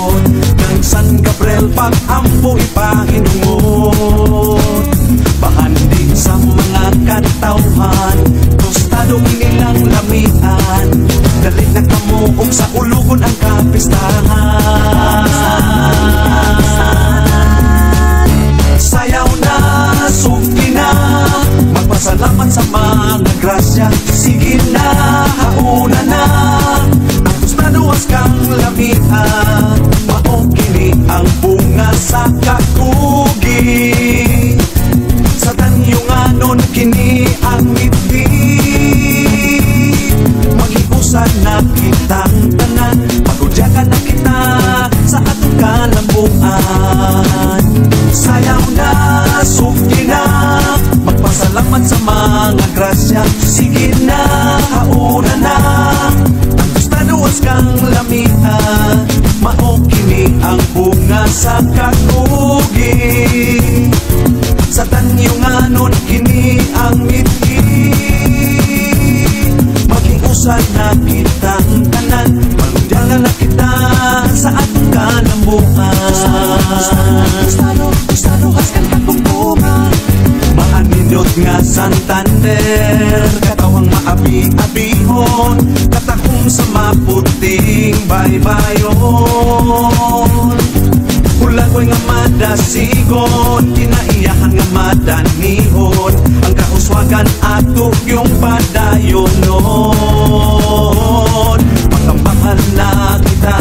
bihon, kang San Gabriel pag-ampo ipahinungot. Bahan din sa mga katawhan, tostado inilang lamian, dalit na kamuong sa ulugon ang kapistahan. Sayaw na, sugdi na, magpasalamat sa mga grasya. Sige na, hauna na, ang tustaduas kang lamian, maokini ang bunga sa kakugi. Sa tanyunganon kini ang ngiti, mag-iusan na kitang tanan, pagudyakan na kita sa atong kalambuan. Sayaw na, sugdi na, magpasalamat sa mga grasya. Sige na, hauna na, ang tustaduas kang lamian, maokini ang bunga sa kakugi. Sa tanyunganon kini ang ngiti, mag-iusan na kitang tanan, pagudyakan na kita sa atong kalambuan. Tustaduas kang kakumbunga, maanindot nga Santander, katawang maabi-abihon, katahong sa maputing baybayon. Hulagoy nga madasigon, kinaiyahan nga madanihon, ang kauswagan ato yung padayon nun. Pagkamahal na kita,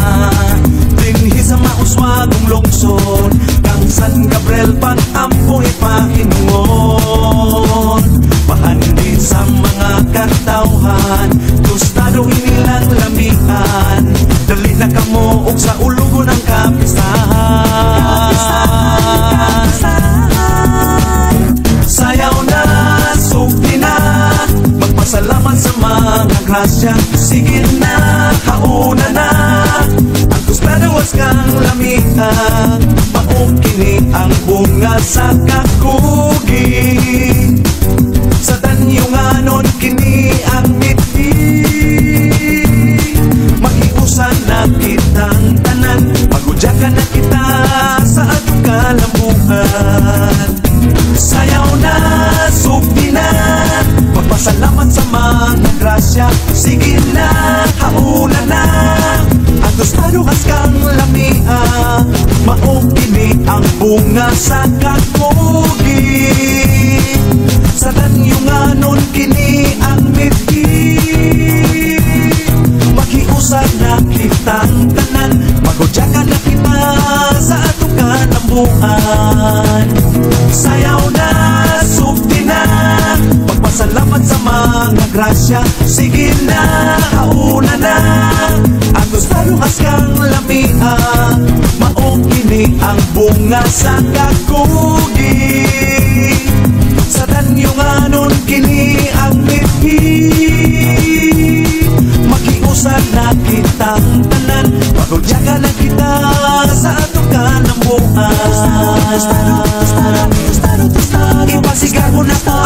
dinhi sa mauswagong lungsod, kang San Gabriel pag-ampo ipahinungon. Bahan din sa mga katawhan, tostado inilang lamian, dali na kamuog sa ulugon ang kapistahan. Sayaw na, sugdi na, magpasalamat sa mga grasya. Sige na, hauna na, ang tustaduas kang lamian, maokini ang bunga sa kakugi. Sa tanyunganon kini ang ngiti, mag-iusan na kitang tanan, pagudyakan na kita sa atong kalambuan. Sayaw na, sugdi na, magpasalamat sa mga grasya. Sige na, hauna na, ang tustaduas kang lamian, maokini ang bunga sa kakugi. Sa tanyunganon kini ang ngiti, mag-iusan na kitang tanan, magudyakan na kita sa atong kalambuan. Sayaw na, sugdi na, magpasalamat sa mga grasya. Sige na, hauna na, ang tustaduas kang lamian, maokini ang bunga sa kakugi. Sa tanyunganon kini ang ngiti, mag-iusan na kitang tanan, pagudyakan na kita sa atong kalambuan. Ipasigaw na to